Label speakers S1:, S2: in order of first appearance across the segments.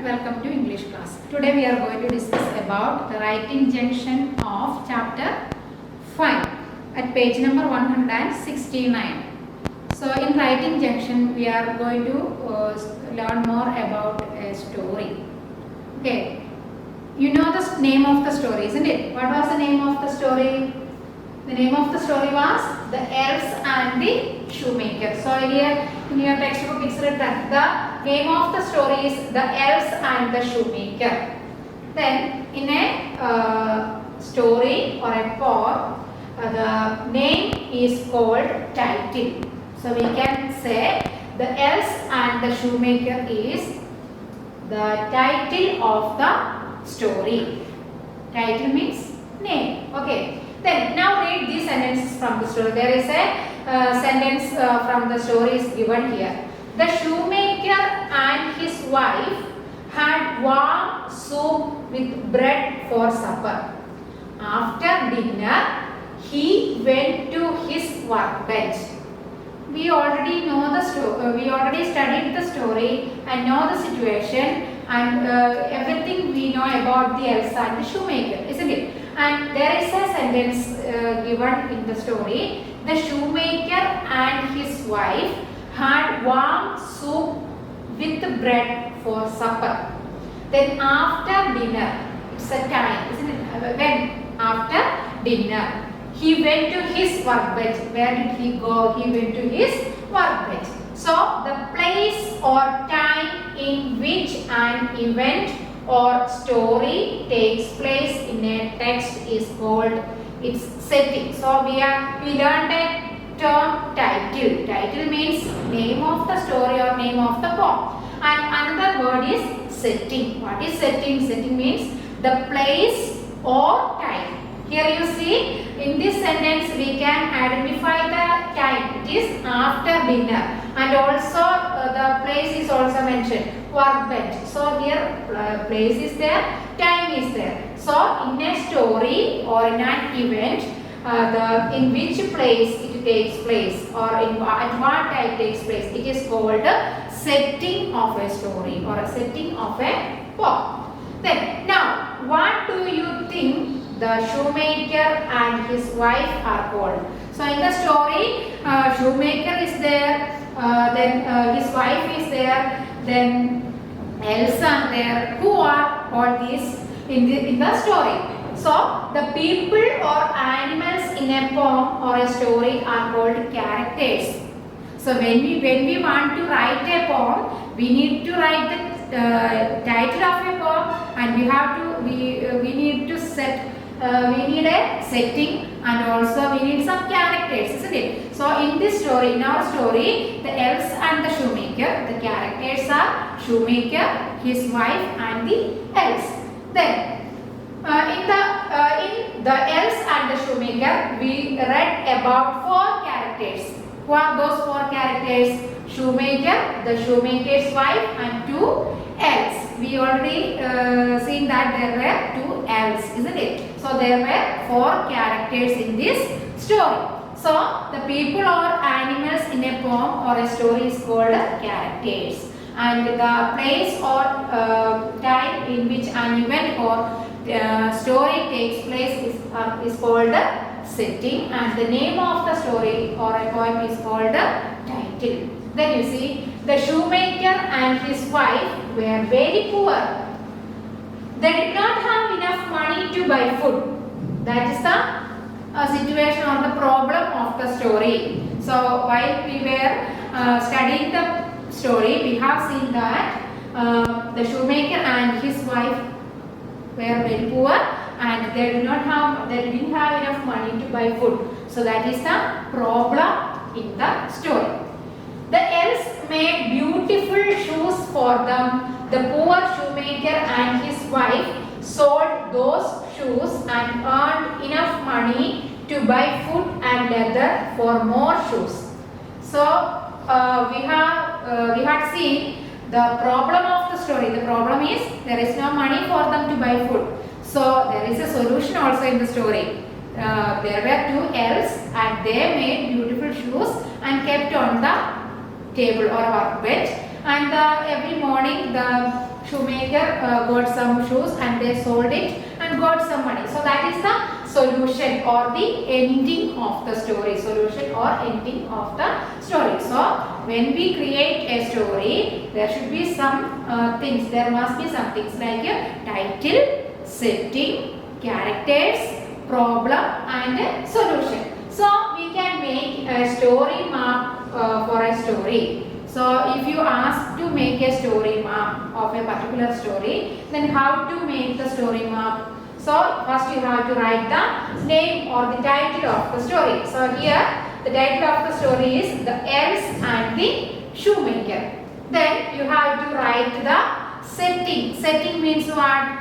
S1: welcome to English class. Today we are going to discuss about the writing junction of chapter 5 at page number 169. So in writing junction we are going to learn more about a story. Okay, you know the name of the story, isn't it? What was the name of the story? The name of the story was The Elves and the Shoemaker. So here in your textbook it's written the name of the story is The Elves and the Shoemaker. Then in a story or a poem, the name is called title. So we can say The Elves and the Shoemaker is the title of the story. Title means name. Okay. Then now read these sentences from the story. There is a sentence from the story is given here. The shoemaker and his wife had warm soup with bread for supper. After dinner, he went to his workbench. We already know the story. We already studied the story and know the situation and everything we know about the elves and the shoemaker, isn't it? And there is a sentence given in the story. The shoemaker and his wife had warm soup with bread for supper. Then after dinner, it's a time, isn't it? When? After dinner, he went to his workbench. Where did he go? He went to his workbench. So the place or time in which an event or story takes place in a text is called its setting. So we learned a term title. Title means name of the story or name of the poem. And another word is setting. What is setting? Setting means the place or time. Here you see in this sentence we can identify the time. It is after dinner. And also the place is also mentioned. Workbench. So here place is there, time is there. So in a story or in an event, in which place it takes place or at what time it takes place, it is called setting of a story or a setting of a poem. Then now, what do you think the shoemaker and his wife are called? So in the story, shoemaker is there, then his wife is there, then elves are there. Who are all these in the story? So the people or animals in a poem or a story are called characters. So when we want to write a poem, we need to write the title of a poem, and we need to set. We need a setting and also we need some characters, isn't it? So in this story, in our story, the elves and the shoemaker, the characters are shoemaker, his wife and the elves. Then in the elves and the shoemaker, we read about 4 characters. Who are those 4 characters? Shoemaker, the shoemaker's wife and 2 elves. We already seen that there were 2 elves, isn't it? So there were 4 characters in this story. So the people or animals in a poem or a story is called characters. And the place or time in which an event or story takes place is called the setting. And the name of the story or a poem is called the title. Then you see, the shoemaker and his wife were very poor. They did not have enough money to buy food. That is the situation or the problem of the story. So while we were studying the story, we have seen that the shoemaker and his wife were very poor and they didn't have enough money to buy food. So that is the problem in the story. The elves made beautiful shoes for them. The poor shoemaker and his wife sold those shoes and earned enough money to buy food and leather for more shoes. So we had seen the problem of the story. The problem is there is no money for them to buy food. So there is a solution also in the story. There were 2 elves and they made beautiful shoes and kept on the table or workbench, and every morning the shoemaker got some shoes and they sold it and got some money. So that is the solution or the ending of the story. Solution or ending of the story. So when we create a story, there should be some things. There must be some things like a title, setting, characters, problem and solution. So we can make a story map for a story. So if you ask to make a story map of a particular story, then how to make the story map? So first you have to write the name or the title of the story. So here the title of the story is The Elves and the Shoemaker. Then you have to write the setting. Setting means what?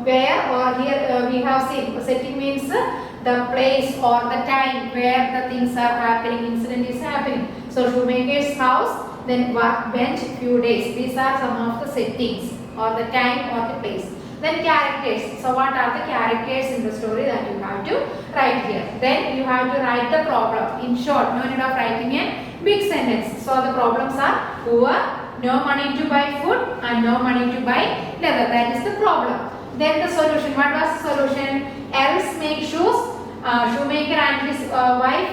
S1: Where or here we have seen setting means the place or the time where the things are happening, incident is happening. So shoemaker's house, then workbench, few days. These are some of the settings or the time or the place. Then characters. So what are the characters in the story that you have to write here? Then you have to write the problem. In short, no need of writing a big sentence. So the problems are poor, no money to buy food and no money to buy leather. That is the problem. Then the solution. What was the solution? Elves make shoes. Shoemaker and his wife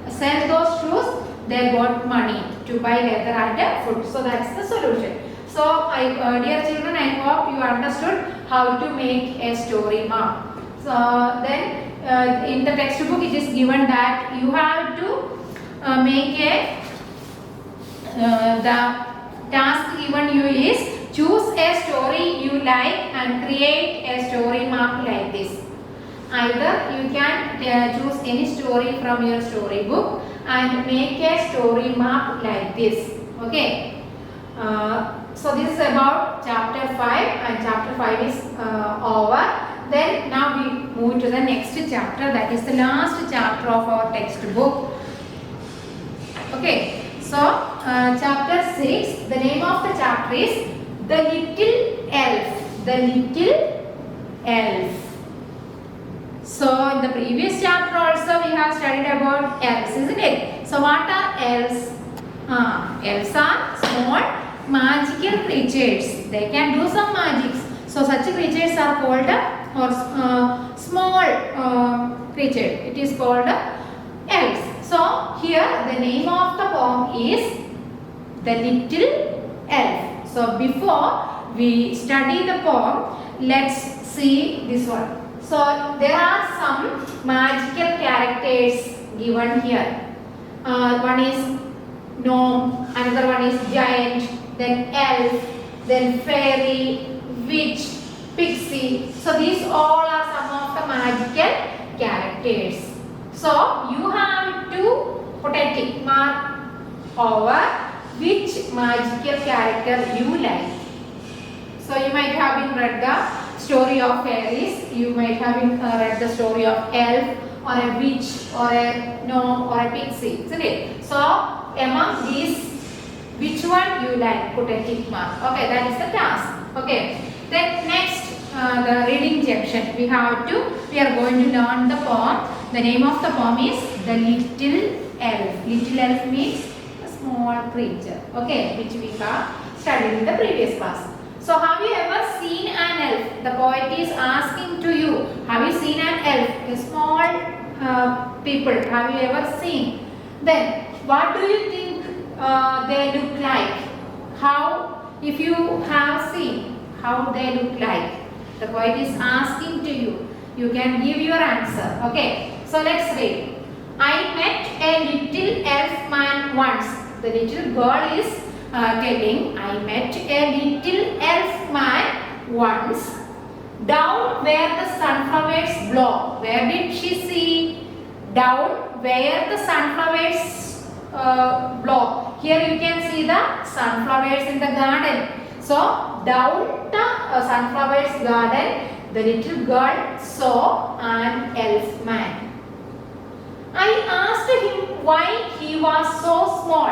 S1: sell those shoes. They got money to buy leather and food. So that's the solution. So dear children, I hope you understood how to make a story map. So then in the textbook it is given that you have to make a the task given you is choose a story you like and create a story map like this. Either you can choose any story from your storybook and make a story map like this. Okay. So this is about chapter 5 and chapter 5 is over. Then now we move to the next chapter, that is the last chapter of our textbook. Okay. So chapter 6, the name of the chapter is The Little Elf. The Little Elf. So in the previous chapter also we have studied about elves, isn't it? So what are elves? Elves are small magical creatures. They can do some magics. So such creatures are called small creature. It is called elves. So here the name of the poem is The Little Elf. So before we study the poem, let's see this one. So there are some magical characters given here. One is gnome, another one is giant, then elf, then fairy, witch, pixie. So these all are some of the magical characters. So you have to put a tick mark over which magical character you like. So you might have been read the story of fairies, you might have been read the story of elf or a witch or a gnome or a pixie, isn't it? So among these, which one you like, put a tick mark. Okay, that is the task. Okay, then next the reading junction. We are going to learn the poem. The name of the poem is The Little Elf. Little elf means a small creature. Okay, which we have studied in the previous class. So have you ever seen an elf? The poet is asking to you, have you seen an elf? A small people, have you ever seen? Then what do you think they look like? How, if you have seen, how they look like? The poet is asking to you. You can give your answer. Okay, so let's read. I met a little elf man once. The little girl is telling, I met a little elf man once down where the sunflowers blow. Where did she see? Down where the sunflowers blow. Here you can see the sunflowers in the garden. So down the sunflowers garden, the little girl saw an elf man. I asked him why he was so small.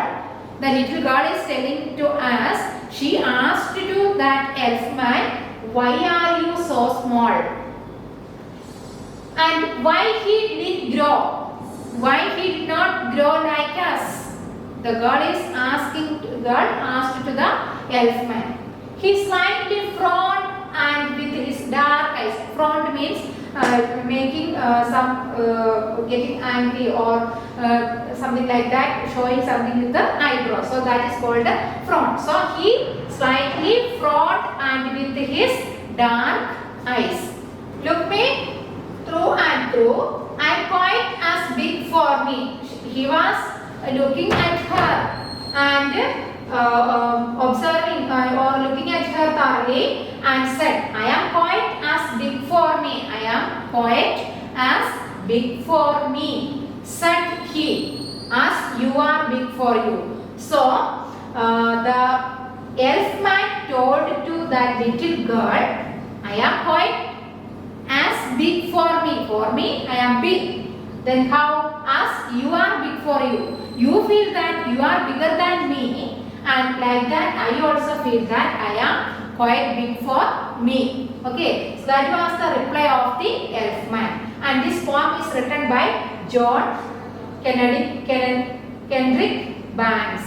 S1: The little girl is telling to us, she asked to that elf man, why are you so small? And why he didn't grow? Why he did not grow like us? The girl asked to the elfman. He slightly frowned and with his dark eyes. Frowned means making getting angry or something like that, showing something with the eyebrow. So that is called a frown. So he slightly frowned and with his dark eyes. Look me through and through. I am quite as big for me. He was looking at her and observing or looking at her thoroughly and said, I am quite as big for me. I am quite as big for me, said he, as you are big for you. So the elfman told to that little girl, I am quite as big for me. For me, I am big. Then how? As you are big for you. You feel that you are bigger than me, and like that I also feel that I am quite big for me. Okay, so that was the reply of the elfman. And this poem is written by John Kendrick Banks.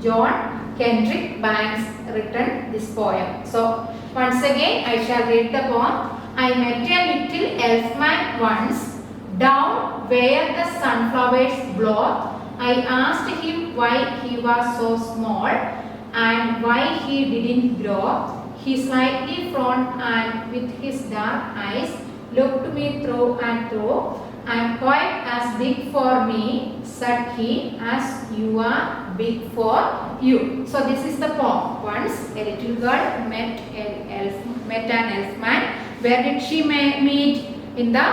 S1: John Kendrick Banks written this poem. So once again I shall read the poem. I met a little elfman once, down where the sunflowers blow. I asked him why he was so small and why he didn't grow. He slightly frowned and with his dark eyes looked me through and through. I am quite as big for me, said he, as you are big for you. So this is the poem. Once a little girl met an elfman. Where did she meet? In the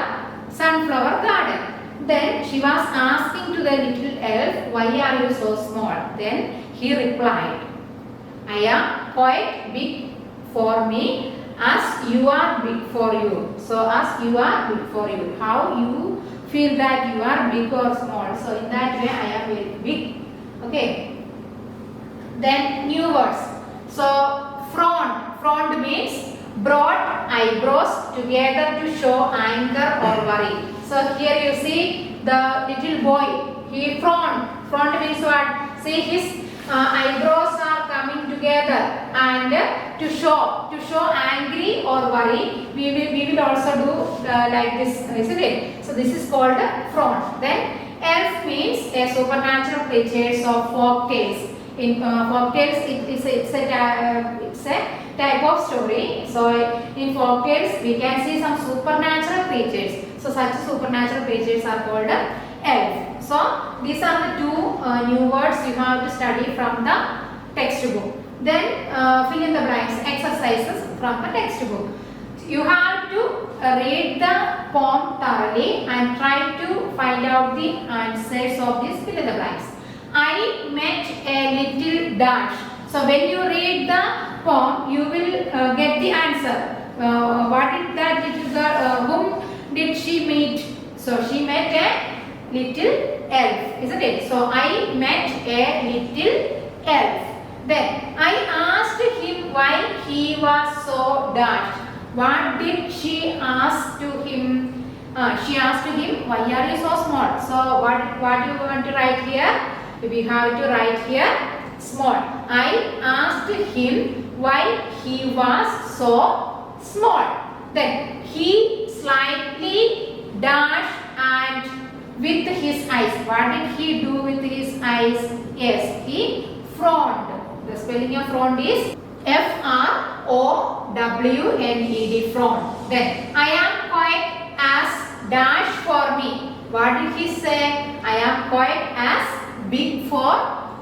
S1: sunflower garden. Then she was asking to the little elf, why are you so small? Then he replied, I am quite big for me as you are big for you. So as you are big for you. How you feel that you are big or small. So in that way I am very big. Okay. Then new words. So frowned. Frowned means brought eyebrows together to show anger or worry. So here you see the little boy, he frowned. Frowned means what? See his eyebrows are coming together and to show angry or worry. We will also do like this, isn't it? So this is called a frown. Then elf means a supernatural creatures of folk tales. In folk tales, it's a type of story. So in folk tales we can see some supernatural creatures. So such supernatural creatures are called elf. So these are the two new words you have to study from the textbook. Then fill in the blanks exercises from the textbook. You have to read the poem thoroughly and try to find out the answers of these fill in the blanks. I met a little dash. So when you read the poem, you will get the answer. What did that little girl, whom did she meet? So she met a little elf, isn't it? So I met a little elf. Then I asked him why he was so dashed. What did she ask to him? She asked to him, why are you so small? So what do you want to write here? We have to write here small. I asked him why he was so small. Then he slightly dashed and with his eyes. What did he do with his eyes? Yes, he frowned. The spelling of frowned is F-R-O-W-N-E-D, frowned. Then I am quite as dash for me. What did he say? I am quite as big for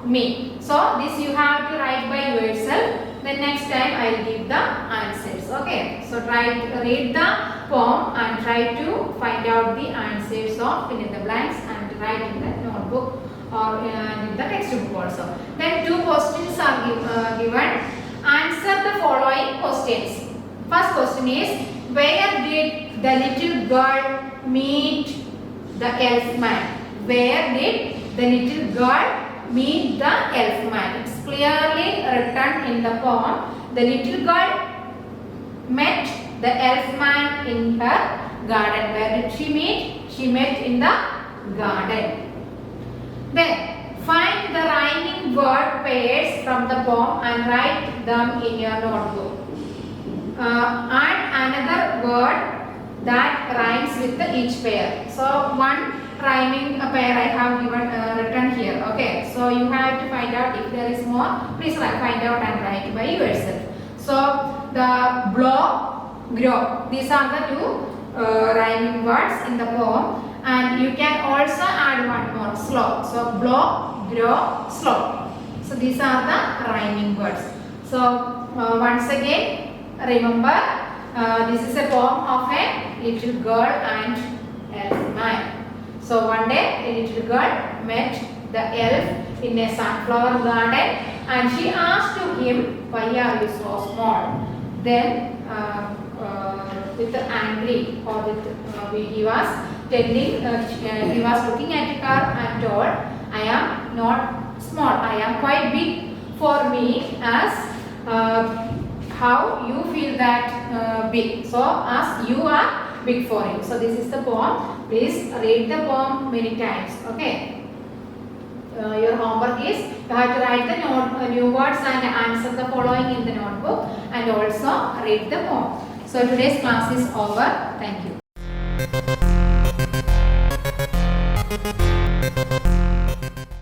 S1: me. So this you have to write by yourself. Then next time I will give the answers. Okay. So read the poem and try to find out the answers of fill in the blanks and write in the notebook or in the textbook also. Then two questions are given. Answer the following questions. First question is, where did the little girl meet the elfman? Where did the little girl meet the elfman? It's clearly written in the poem. The little girl met the elfman in her garden. Where did she meet? She met in the garden. Then Find the rhyming word pairs from the poem and write them in your notebook. Add another word that rhymes with each pair. So one rhyming pair I have given written here. Okay, so you have to find out if there is more. Please find out and write by yourself. So the blow, grow. These are the two rhyming words in the poem. And you can also add one more, slow. So blow, grow, slow. So these are the rhyming words. So once again, remember this is a poem of a little girl and elf man. So one day a little girl met the elf in a sunflower garden and she asked to him, why are you so small? Then with angry or with he was telling, he was looking at her and told, I am not small, I am quite big for me as how you feel that big. So as you are big for you. So this is the poem. Please read the poem many times. Okay. Your homework is you have to write the new words and answer the following in the notebook and also read the poem. So today's class is over. Thank you.